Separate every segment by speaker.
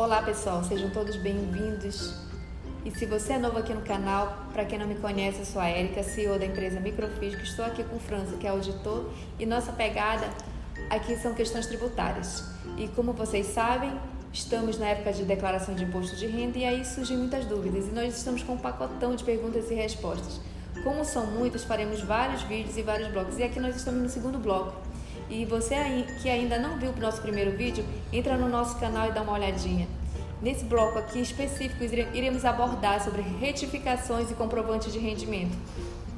Speaker 1: Olá pessoal, sejam todos bem-vindos. E se você é novo aqui no canal, para quem não me conhece, eu sou a Érica, CEO da empresa Microfisco. Estou aqui com o França, que é auditor, e nossa pegada aqui são questões tributárias. E como vocês sabem, estamos na época de declaração de imposto de renda e aí surgem muitas dúvidas. E nós estamos com um pacotão de perguntas e respostas. Como são muitas, faremos vários vídeos e vários blocos. E aqui nós estamos no segundo bloco. E você que ainda não viu o nosso primeiro vídeo, entra no nosso canal e dá uma olhadinha. Nesse bloco aqui específico, iremos abordar sobre retificações e comprovantes de rendimento.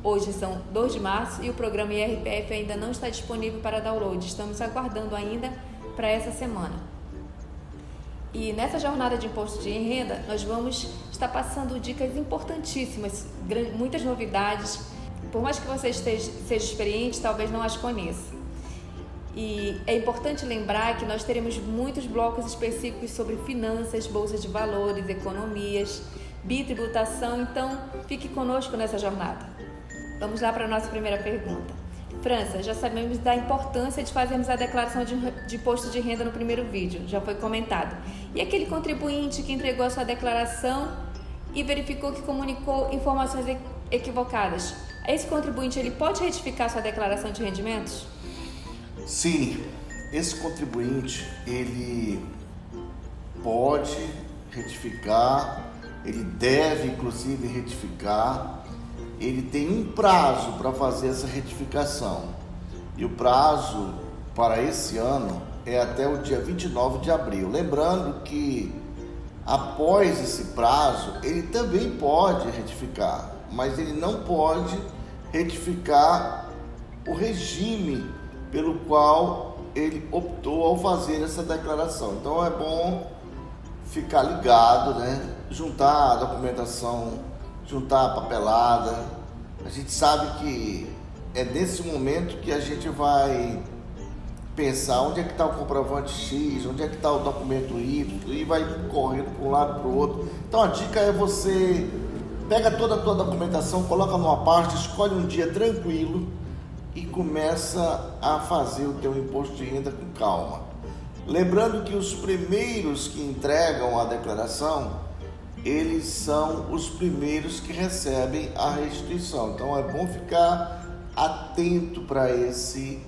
Speaker 1: Hoje são 2 de março e o programa IRPF ainda não está disponível para download. Estamos aguardando ainda para essa semana. E nessa jornada de imposto de renda, nós vamos estar passando dicas importantíssimas, muitas novidades. Por mais que você seja experiente, talvez não as conheça. E é importante lembrar que nós teremos muitos blocos específicos sobre finanças, bolsa de valores, economias, bitributação, então fique conosco nessa jornada. Vamos lá para a nossa primeira pergunta. França, já sabemos da importância de fazermos a declaração de imposto de renda no primeiro vídeo, já foi comentado. E aquele contribuinte que entregou a sua declaração e verificou que comunicou informações equivocadas, esse contribuinte ele pode retificar sua declaração de rendimentos?
Speaker 2: Sim, esse contribuinte ele pode retificar, ele deve inclusive retificar, ele tem um prazo para fazer essa retificação e o prazo para esse ano é até o dia 29 de abril. Lembrando que após esse prazo ele também pode retificar, mas ele não pode retificar o regime pelo qual ele optou ao fazer essa declaração. Então é bom ficar ligado, né? Juntar a documentação, juntar a papelada. A gente sabe que é nesse momento que a gente vai pensar onde é que está o comprovante X, onde é que está o documento Y, e vai correndo para um lado para o outro. Então a dica é você pega toda a tua documentação, coloca numa parte, escolhe um dia tranquilo e começa a fazer o teu imposto de renda com calma. Lembrando que os primeiros que entregam a declaração, eles são os primeiros que recebem a restituição. Então é bom ficar atento para esse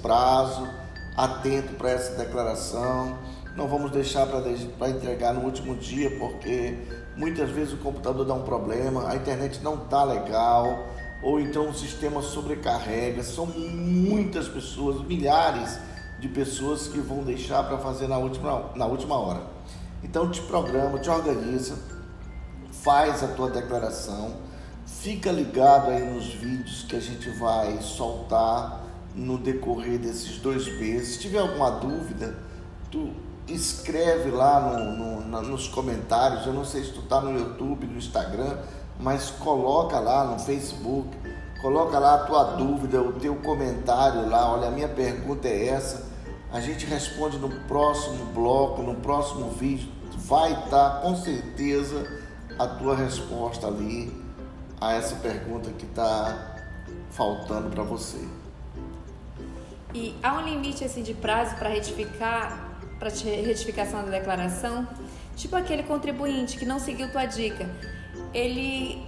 Speaker 2: prazo, atento para essa declaração. Não vamos deixar para entregar no último dia, porque muitas vezes o computador dá um problema, a internet não está legal, ou então o sistema sobrecarrega. São muitas pessoas, milhares de pessoas que vão deixar para fazer na última hora. Então te programa, te organiza, faz a tua declaração, fica ligado aí nos vídeos que a gente vai soltar no decorrer desses 2 meses. Se tiver alguma dúvida, tu escreve lá nos comentários. Eu não sei se tu está no YouTube, no Instagram, mas coloca lá no Facebook, coloca lá a tua dúvida, o teu comentário lá. Olha, a minha pergunta é essa. A gente responde no próximo bloco, no próximo vídeo. Vai estar com certeza a tua resposta ali a essa pergunta que está faltando para você.
Speaker 1: E há um limite assim de prazo para retificação da declaração? Tipo aquele contribuinte que não seguiu tua dica. Ele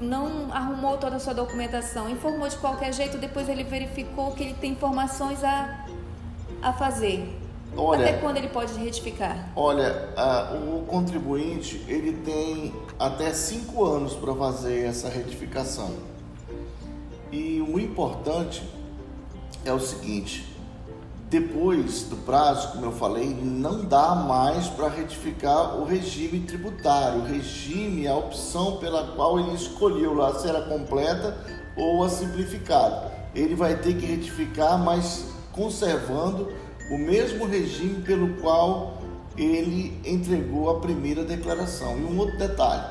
Speaker 1: não arrumou toda a sua documentação, informou de qualquer jeito, depois ele verificou que ele tem informações a fazer. Até quando ele pode retificar?
Speaker 2: Olha, o contribuinte ele tem até 5 anos para fazer essa retificação. E o importante é o seguinte: depois do prazo, como eu falei, não dá mais para retificar o regime tributário. O regime é a opção pela qual ele escolheu lá, se era completa ou a simplificada. Ele vai ter que retificar, mas conservando o mesmo regime pelo qual ele entregou a primeira declaração. E um outro detalhe: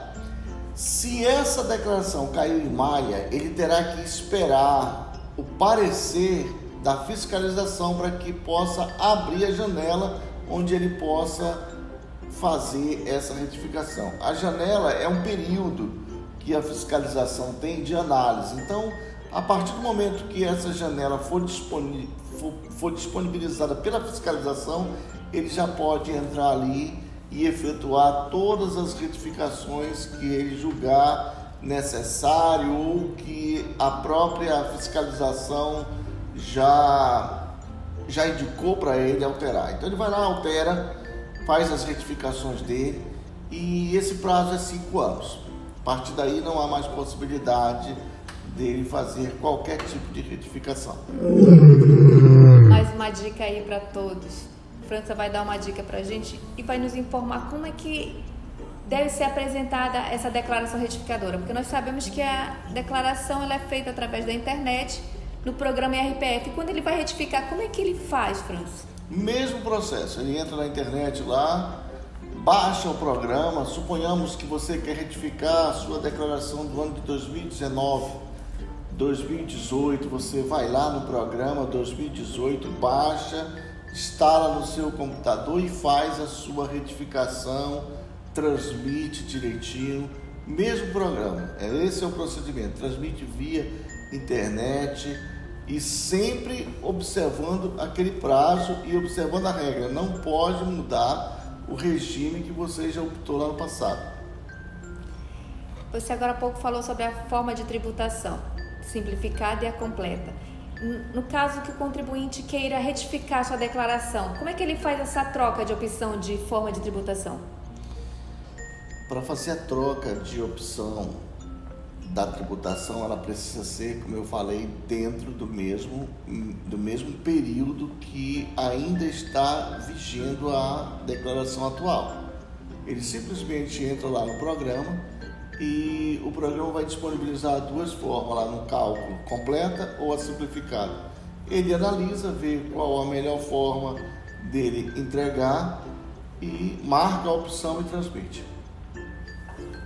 Speaker 2: se essa declaração caiu em malha, ele terá que esperar o parecer da fiscalização para que possa abrir a janela onde ele possa fazer essa retificação. A janela é um período que a fiscalização tem de análise. Então, a partir do momento que essa janela for disponibilizada pela fiscalização, ele já pode entrar ali e efetuar todas as retificações que ele julgar necessário ou que a própria fiscalização já indicou para ele alterar. Então ele vai lá, altera, faz as retificações dele e esse prazo é 5 anos. A partir daí não há mais possibilidade dele fazer qualquer tipo de retificação.
Speaker 1: Mais uma dica aí para todos. França vai dar uma dica para a gente e vai nos informar como é que deve ser apresentada essa declaração retificadora, porque nós sabemos que a declaração ela é feita através da internet, no programa RPF. Quando ele vai retificar, como é que ele faz, França?
Speaker 2: Mesmo processo, ele entra na internet lá, baixa o programa, suponhamos que você quer retificar a sua declaração do ano de 2019, 2018, você vai lá no programa 2018, baixa, instala no seu computador e faz a sua retificação, transmite direitinho, mesmo programa, esse é o procedimento, transmite via internet e sempre observando aquele prazo e observando a regra, não pode mudar o regime que você já optou lá no passado.
Speaker 1: Você agora há pouco falou sobre a forma de tributação, simplificada e a completa. No caso que o contribuinte queira retificar sua declaração, como é que ele faz essa troca de opção de forma de tributação?
Speaker 2: Para fazer a troca de opção da tributação, ela precisa ser, como eu falei, dentro do mesmo período que ainda está vigendo a declaração atual. Ele simplesmente entra lá no programa e o programa vai disponibilizar 2 formas lá no cálculo, completa ou a simplificada. Ele analisa, vê qual a melhor forma dele entregar e marca a opção e transmite.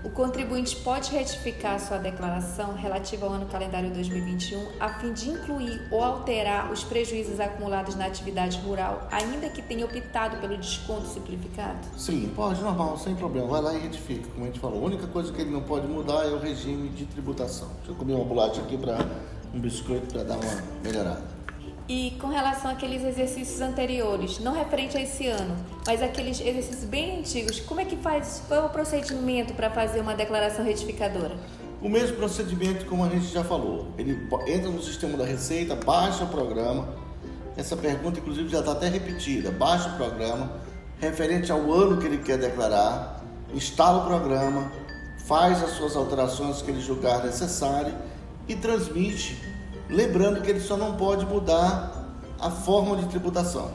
Speaker 1: O contribuinte pode retificar sua declaração relativa ao ano calendário 2021 a fim de incluir ou alterar os prejuízos acumulados na atividade rural, ainda que tenha optado pelo desconto simplificado?
Speaker 2: Sim, pode, normal, sem problema. Vai lá e retifica, como a gente falou. A única coisa que ele não pode mudar é o regime de tributação. Deixa eu comer uma bolacha aqui um biscoito para dar uma melhorada.
Speaker 1: E com relação àqueles exercícios anteriores, não referente a esse ano, mas aqueles exercícios bem antigos, como é que faz? Qual é o procedimento para fazer uma declaração retificadora?
Speaker 2: O mesmo procedimento como a gente já falou. Ele entra no sistema da Receita, baixa o programa. Essa pergunta, inclusive, já está até repetida. Baixa o programa, referente ao ano que ele quer declarar, instala o programa, faz as suas alterações que ele julgar necessário e transmite. Lembrando que ele só não pode mudar a forma de tributação.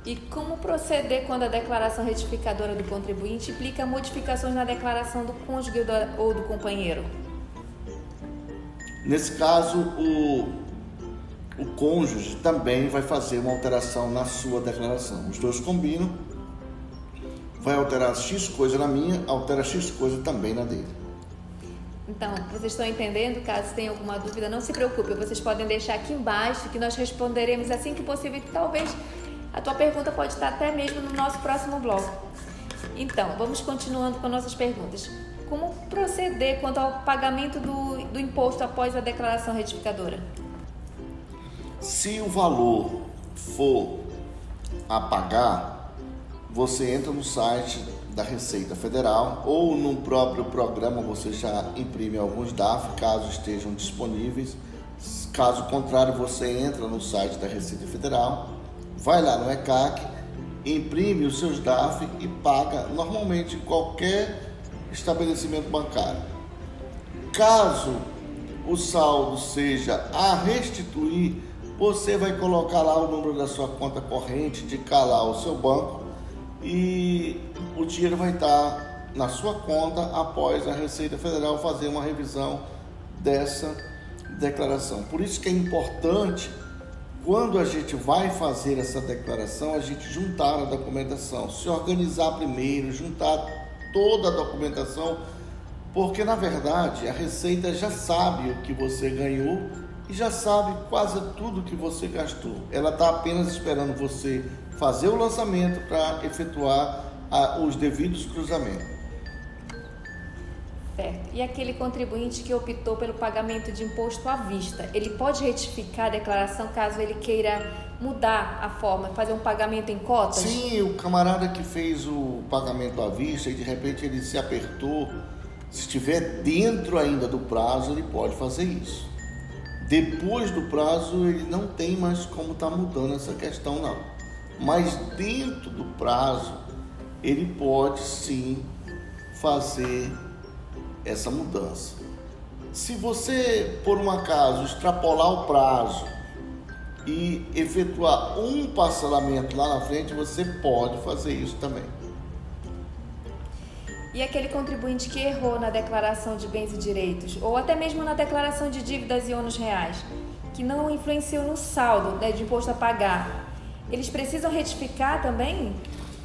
Speaker 1: E como proceder quando a declaração retificadora do contribuinte implica modificações na declaração do cônjuge ou do companheiro?
Speaker 2: Nesse caso, o cônjuge também vai fazer uma alteração na sua declaração. Os dois combinam, vai alterar X coisa na minha, altera X coisa também na dele.
Speaker 1: Então, vocês estão entendendo? Caso tenha alguma dúvida, não se preocupe, vocês podem deixar aqui embaixo que nós responderemos assim que possível e talvez a tua pergunta pode estar até mesmo no nosso próximo bloco. Então, vamos continuando com nossas perguntas. Como proceder quanto ao pagamento do imposto após a declaração retificadora?
Speaker 2: Se o valor for a pagar, você entra no site da Receita Federal ou no próprio programa você já imprime alguns DAF, caso estejam disponíveis. Caso contrário, você entra no site da Receita Federal, vai lá no ECAC, imprime os seus DAF e paga normalmente em qualquer estabelecimento bancário. Caso o saldo seja a restituir, você vai colocar lá o número da sua conta corrente, indicar lá o seu banco e o dinheiro vai estar na sua conta após a Receita Federal fazer uma revisão dessa declaração. Por isso que é importante, quando a gente vai fazer essa declaração, a gente juntar a documentação, se organizar primeiro, juntar toda a documentação, porque na verdade a Receita já sabe o que você ganhou e já sabe quase tudo que você gastou. Ela está apenas esperando você fazer o lançamento para efetuar os devidos cruzamentos.
Speaker 1: Certo. E aquele contribuinte que optou pelo pagamento de imposto à vista, ele pode retificar a declaração caso ele queira mudar a forma, fazer um pagamento em cotas?
Speaker 2: Sim, o camarada que fez o pagamento à vista e de repente ele se apertou, se estiver dentro ainda do prazo, ele pode fazer isso. Depois do prazo, ele não tem mais como estar mudando essa questão, não. Mas dentro do prazo, ele pode sim fazer essa mudança. Se você, por um acaso, extrapolar o prazo e efetuar um parcelamento lá na frente, você pode fazer isso também.
Speaker 1: E aquele contribuinte que errou na declaração de bens e direitos, ou até mesmo na declaração de dívidas e ônus reais, que não influenciou no saldo, né, de imposto a pagar, eles precisam retificar também?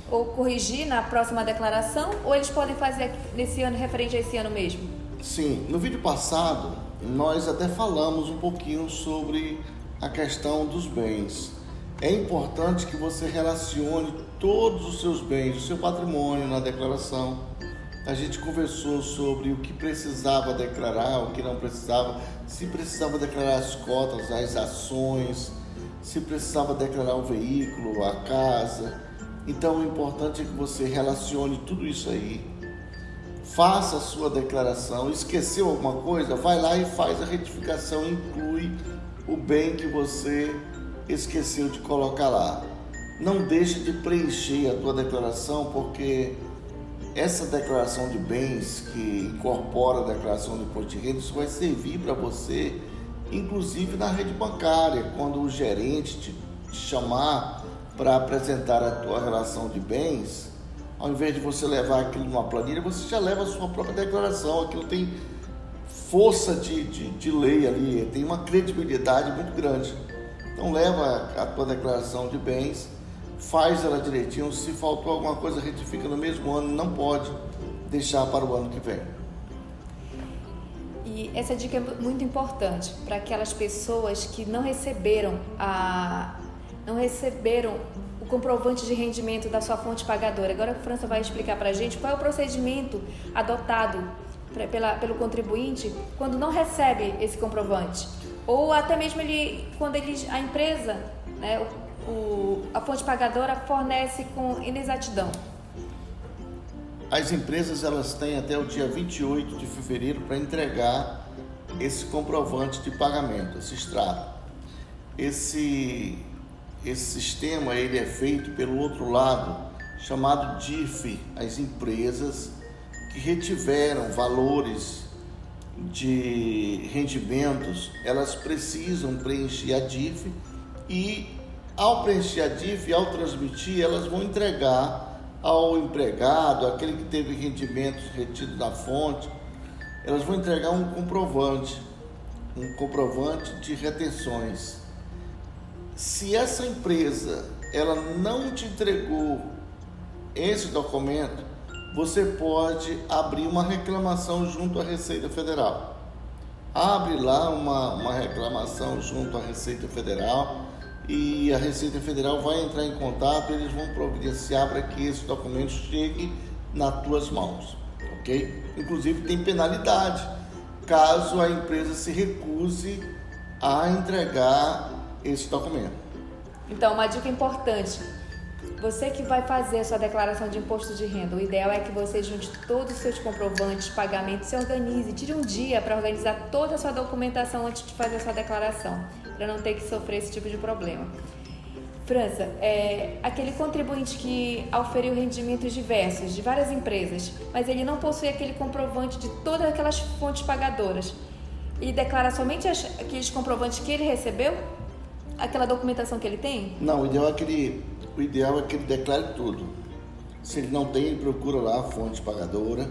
Speaker 1: Ou corrigir na próxima declaração? Ou eles podem fazer nesse ano, referente a esse ano mesmo?
Speaker 2: Sim, no vídeo passado nós até falamos um pouquinho sobre a questão dos bens. É importante que você relacione todos os seus bens, o seu patrimônio na declaração. A gente conversou sobre o que precisava declarar, o que não precisava, se precisava declarar as cotas, as ações, se precisava declarar o veículo, a casa. Então, o importante é que você relacione tudo isso aí, faça a sua declaração. Esqueceu alguma coisa? Vai lá e faz a retificação, inclui o bem que você esqueceu de colocar lá. Não deixe de preencher a tua declaração, porque essa declaração de bens que incorpora a declaração de imposto de renda, isso vai servir para você, inclusive na rede bancária, quando o gerente te chamar para apresentar a tua relação de bens, ao invés de você levar aquilo numa planilha, você já leva a sua própria declaração. Aquilo tem força de lei ali, tem uma credibilidade muito grande. Então leva a tua declaração de bens, faz ela direitinho. Se faltou alguma coisa, retifica no mesmo ano, não pode deixar para o ano que vem.
Speaker 1: E essa dica é muito importante para aquelas pessoas que não receberam o comprovante de rendimento da sua fonte pagadora. Agora a França vai explicar para a gente qual é o procedimento adotado pelo contribuinte quando não recebe esse comprovante. Ou até mesmo a empresa, né, a fonte pagadora fornece com inexatidão.
Speaker 2: As empresas elas têm até o dia 28 de fevereiro para entregar esse comprovante de pagamento, esse extrato. Esse sistema ele é feito pelo outro lado, chamado DIF. As empresas que retiveram valores de rendimentos, elas precisam preencher a DIF e, ao preencher a DIF, ao transmitir, elas vão entregar ao empregado, aquele que teve rendimentos retidos na fonte, elas vão entregar um comprovante de retenções. Se essa empresa ela não te entregou esse documento, você pode abrir uma reclamação junto à Receita Federal. Abre lá uma reclamação junto à Receita Federal e a Receita Federal vai entrar em contato, eles vão providenciar para que esse documento chegue nas tuas mãos, ok? Inclusive tem penalidade caso a empresa se recuse a entregar esse documento.
Speaker 1: Então, uma dica importante: você que vai fazer a sua declaração de imposto de renda, o ideal é que você junte todos os seus comprovantes de pagamento, se organize, tire um dia para organizar toda a sua documentação antes de fazer a sua declaração, para não ter que sofrer esse tipo de problema. França, aquele contribuinte que auferiu rendimentos diversos de várias empresas, mas ele não possui aquele comprovante de todas aquelas fontes pagadoras, ele declara somente aqueles comprovantes que ele recebeu? Aquela documentação que ele tem?
Speaker 2: Não, o ideal é que ele declare tudo. Se ele não tem, ele procura lá a fonte pagadora,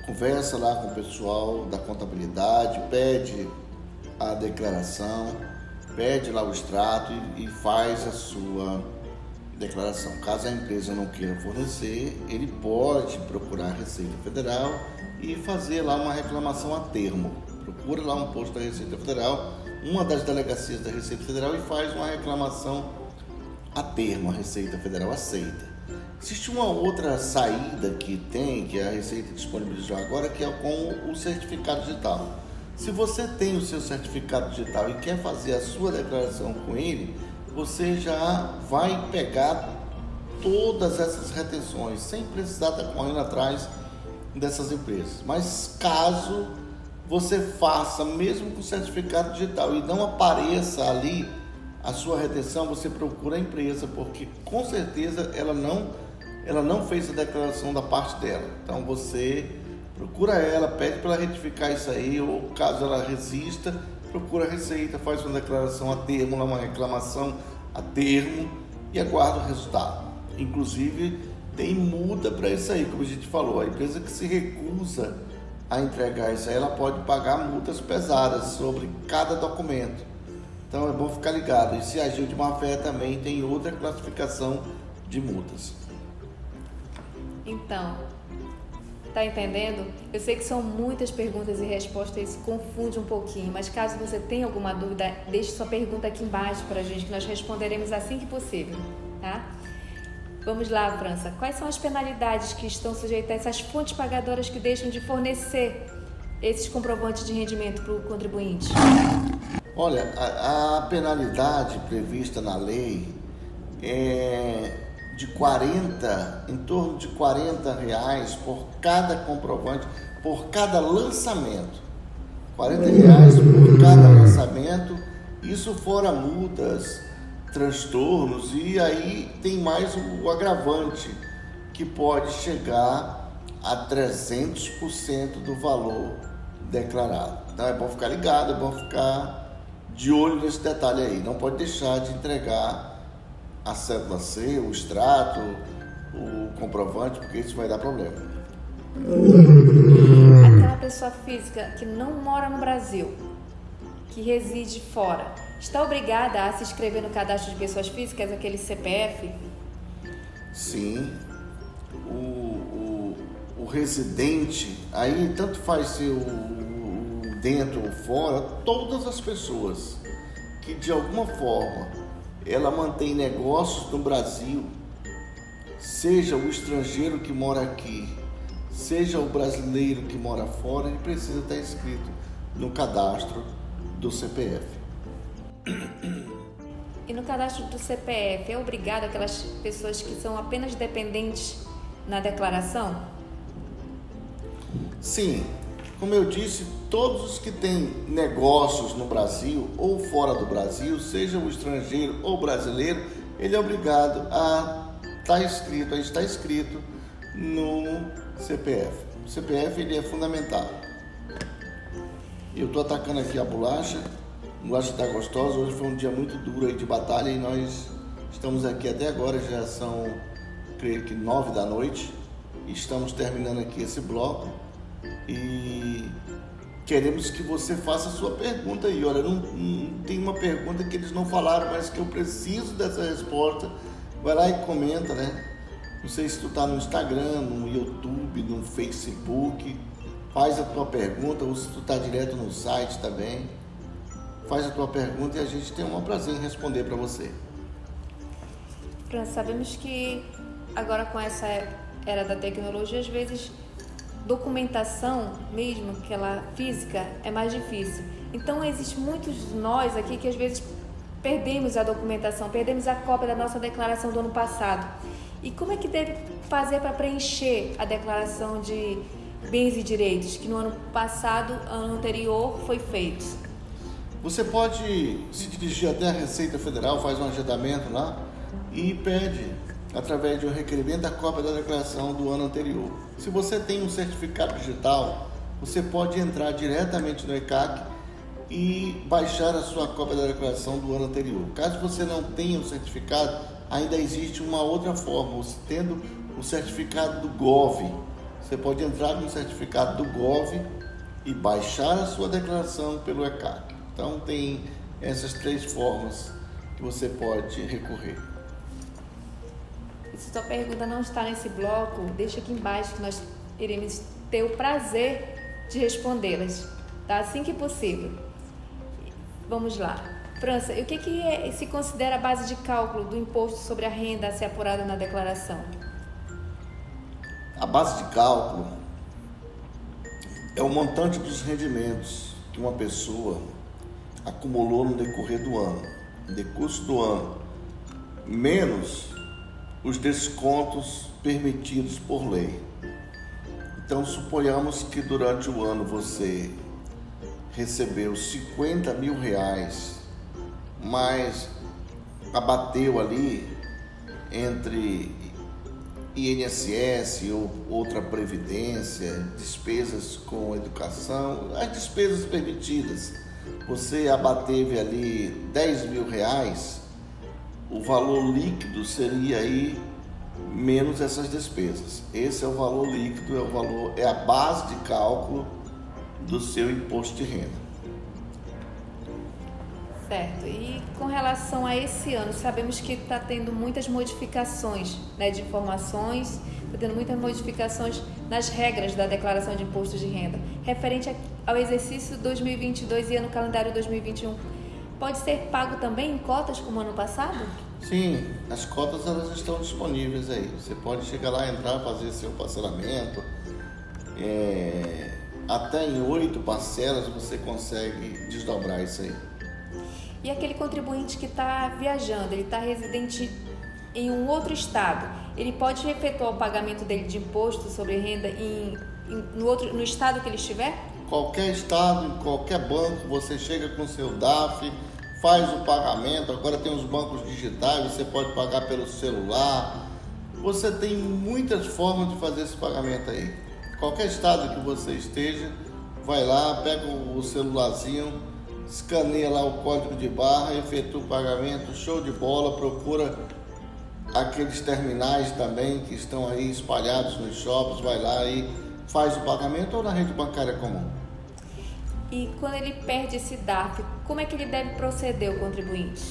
Speaker 2: conversa lá com o pessoal da contabilidade, pede a declaração, pede lá o extrato e faz a sua declaração. Caso a empresa não queira fornecer, ele pode procurar a Receita Federal e fazer lá uma reclamação a termo. Procura lá um posto da Receita Federal, uma das delegacias da Receita Federal, e faz uma reclamação a termo. A Receita Federal aceita. Existe uma outra saída que a Receita disponibilizou agora, que é com o certificado digital. Se você tem o seu certificado digital e quer fazer a sua declaração com ele, você já vai pegar todas essas retenções, sem precisar estar correndo atrás dessas empresas. Mas caso você faça, mesmo com o certificado digital, e não apareça ali a sua retenção, você procura a empresa, porque com certeza ela não fez a declaração da parte dela. Então você procura ela, pede para ela retificar isso aí, ou caso ela resista, procura a Receita, faz uma declaração a termo, uma reclamação a termo e aguarda o resultado. Inclusive tem multa para isso aí, como a gente falou, a empresa que se recusa a entregar isso aí, ela pode pagar multas pesadas sobre cada documento. Então é bom ficar ligado. E se agiu de má fé também tem outra classificação de multas.
Speaker 1: Então, tá entendendo? Eu sei que são muitas perguntas e respostas, isso confunde um pouquinho, mas caso você tenha alguma dúvida, deixe sua pergunta aqui embaixo pra gente, que nós responderemos assim que possível, tá? Vamos lá, França. Quais são as penalidades que estão sujeitas a essas fontes pagadoras que deixam de fornecer esses comprovantes de rendimento para o contribuinte?
Speaker 2: Olha, a penalidade prevista na lei é em torno de R$40 por cada comprovante, por cada lançamento. R$40 por cada lançamento, isso fora multas, transtornos, e aí tem mais o agravante, que pode chegar a 300% do valor declarado. Então é bom ficar ligado, é bom ficar de olho nesse detalhe aí. Não pode deixar de entregar a cédula C, o extrato, o comprovante, porque isso vai dar problema.
Speaker 1: Aquela pessoa física que não mora no Brasil, que reside fora, está obrigada a se inscrever no cadastro de pessoas físicas, aquele CPF?
Speaker 2: Sim. O residente, aí tanto faz ser o dentro ou fora, todas as pessoas que de alguma forma ela mantém negócios no Brasil, seja o estrangeiro que mora aqui, seja o brasileiro que mora fora, ele precisa estar inscrito no cadastro do CPF.
Speaker 1: E no cadastro do CPF, é obrigado aquelas pessoas que são apenas dependentes na declaração?
Speaker 2: Sim, como eu disse, todos os que têm negócios no Brasil ou fora do Brasil, seja o estrangeiro ou brasileiro, ele é obrigado a estar inscrito no CPF. O CPF ele é fundamental. Eu estou atacando aqui a bolacha está gostosa. Hoje foi um dia muito duro aí de batalha e nós estamos aqui até agora, já são, creio que 9 da noite, e estamos terminando aqui esse bloco e queremos que você faça a sua pergunta aí. Olha, não tem uma pergunta que eles não falaram, mas que eu preciso dessa resposta. Vai lá e comenta, né? Não sei se tu tá no Instagram, no YouTube, no Facebook, faz a tua pergunta, ou se tu tá direto no site também, faz a tua pergunta e a gente tem o maior prazer em responder para você.
Speaker 1: França, sabemos que agora com essa era da tecnologia, às vezes documentação mesmo, aquela física, é mais difícil. Então existe muitos de nós aqui que às vezes perdemos a documentação, perdemos a cópia da nossa declaração do ano passado. E como é que deve fazer para preencher a declaração de bens e direitos que no ano passado, ano anterior, foi feito?
Speaker 2: Você pode se dirigir até a Receita Federal, faz um agendamento lá e pede, através de um requerimento, a cópia da declaração do ano anterior. Se você tem um certificado digital, você pode entrar diretamente no ECAC e baixar a sua cópia da declaração do ano anterior. Caso você não tenha o certificado, ainda existe uma outra forma. Você tendo o certificado do GOV, você pode entrar no certificado do GOV e baixar a sua declaração pelo ECAC. Então tem essas 3 formas que você pode recorrer.
Speaker 1: E se sua pergunta não está nesse bloco, deixa aqui embaixo que nós iremos ter o prazer de respondê-las, tá? Assim que possível. Vamos lá. França, e o que se considera a base de cálculo do imposto sobre a renda a ser apurada na declaração?
Speaker 2: A base de cálculo é o montante dos rendimentos que uma pessoa acumulou no decorrer do ano, no decurso do ano, menos os descontos permitidos por lei. Então, suponhamos que durante o ano você recebeu 50 mil reais, mas abateu ali entre INSS ou outra previdência, despesas com educação, as despesas permitidas. Você abateve ali 10 mil reais, o valor líquido seria aí menos essas despesas. Esse é o valor líquido, é a base de cálculo do seu imposto de renda.
Speaker 1: Certo. E com relação a esse ano, sabemos que está tendo muitas modificações, né, de informações, está tendo muitas modificações nas regras da declaração de imposto de renda, referente ao exercício 2022 e ano calendário 2021. Pode ser pago também em cotas como ano passado?
Speaker 2: Sim, as cotas elas estão disponíveis aí. Você pode chegar lá, entrar, fazer seu parcelamento. Até em 8 parcelas você consegue desdobrar isso aí.
Speaker 1: E aquele contribuinte que está viajando, ele está residente em um outro estado, ele pode efetuar o pagamento dele de imposto sobre renda no estado que ele estiver?
Speaker 2: Qualquer estado, em qualquer banco, você chega com seu DARF, faz o pagamento. Agora tem os bancos digitais, você pode pagar pelo celular. Você tem muitas formas de fazer esse pagamento aí. Qualquer estado que você esteja, vai lá, pega o celularzinho, escaneia lá o código de barra, efetua o pagamento, show de bola. Procura aqueles terminais também que estão aí espalhados nos shoppings, vai lá e faz o pagamento, ou na rede bancária comum.
Speaker 1: E quando ele perde esse DARF, como é que ele deve proceder, o contribuinte?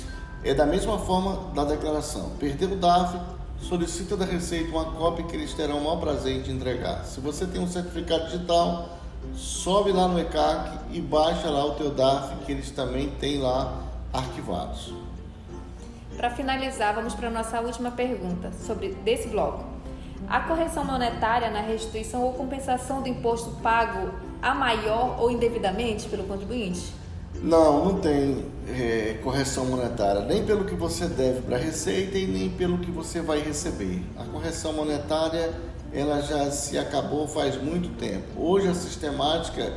Speaker 2: É da mesma forma da declaração. Perdeu o DARF, solicita da Receita uma cópia que eles terão o maior prazer em te entregar. Se você tem um certificado digital, sobe lá no ECAC e baixa lá o teu DARF, que eles também têm lá arquivados.
Speaker 1: Para finalizar, vamos para a nossa última pergunta desse bloco. A correção monetária na restituição ou compensação do imposto pago a maior ou indevidamente pelo contribuinte?
Speaker 2: Não tem correção monetária, nem pelo que você deve para a Receita e nem pelo que você vai receber. A correção monetária ela já se acabou faz muito tempo. Hoje a sistemática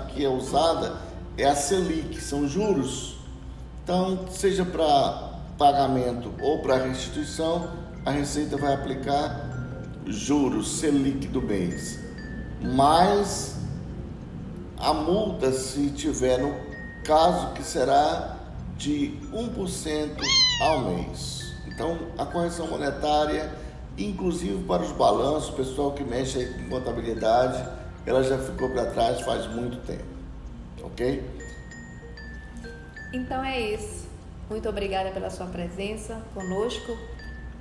Speaker 2: que é usada é a Selic, são juros. Então, seja para pagamento ou para restituição, a Receita vai aplicar juros Selic do mês. Mas a multa, se tiver no caso, que será de 1% ao mês. Então, a correção monetária, inclusive para os balanços, o pessoal que mexe aí com contabilidade, ela já ficou para trás faz muito tempo, ok?
Speaker 1: Então é isso. Muito obrigada pela sua presença conosco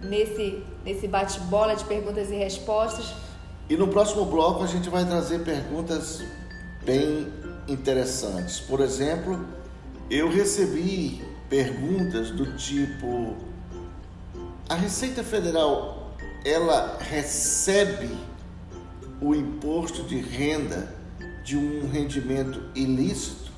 Speaker 1: nesse bate-bola de perguntas e respostas.
Speaker 2: E no próximo bloco a gente vai trazer perguntas bem interessantes. Por exemplo, eu recebi perguntas do tipo: a Receita Federal, ela recebe o imposto de renda de um rendimento ilícito?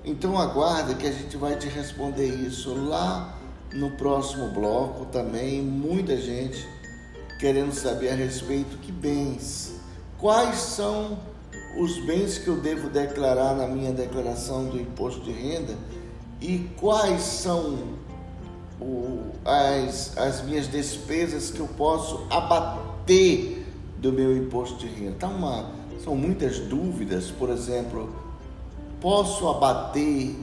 Speaker 2: Então aguarda que a gente vai te responder isso lá no próximo bloco também. Muita gente querendo saber a respeito que bens, quais são os bens que eu devo declarar na minha declaração do imposto de renda e quais são as minhas despesas que eu posso abater do meu imposto de renda. Então, são muitas dúvidas. Por exemplo, posso abater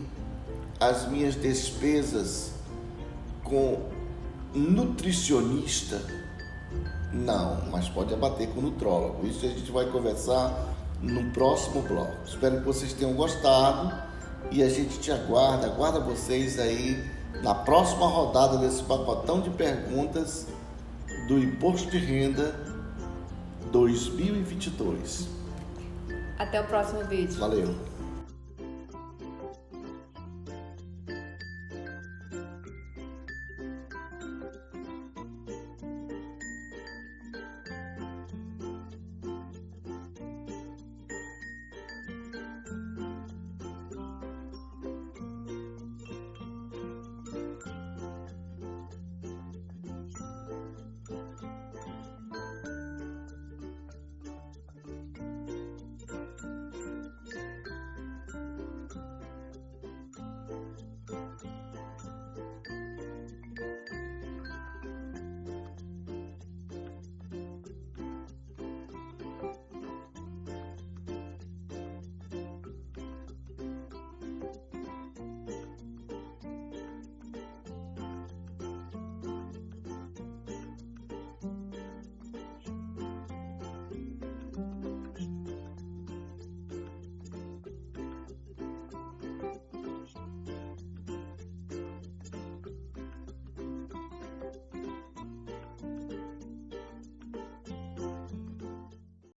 Speaker 2: as minhas despesas com nutricionista? Não, mas pode abater com nutrólogo. Isso a gente vai conversar no próximo bloco. Espero que vocês tenham gostado e a gente te aguarda vocês aí na próxima rodada desse pacotão de perguntas do Imposto de Renda 2022.
Speaker 1: Até o próximo vídeo.
Speaker 2: Valeu!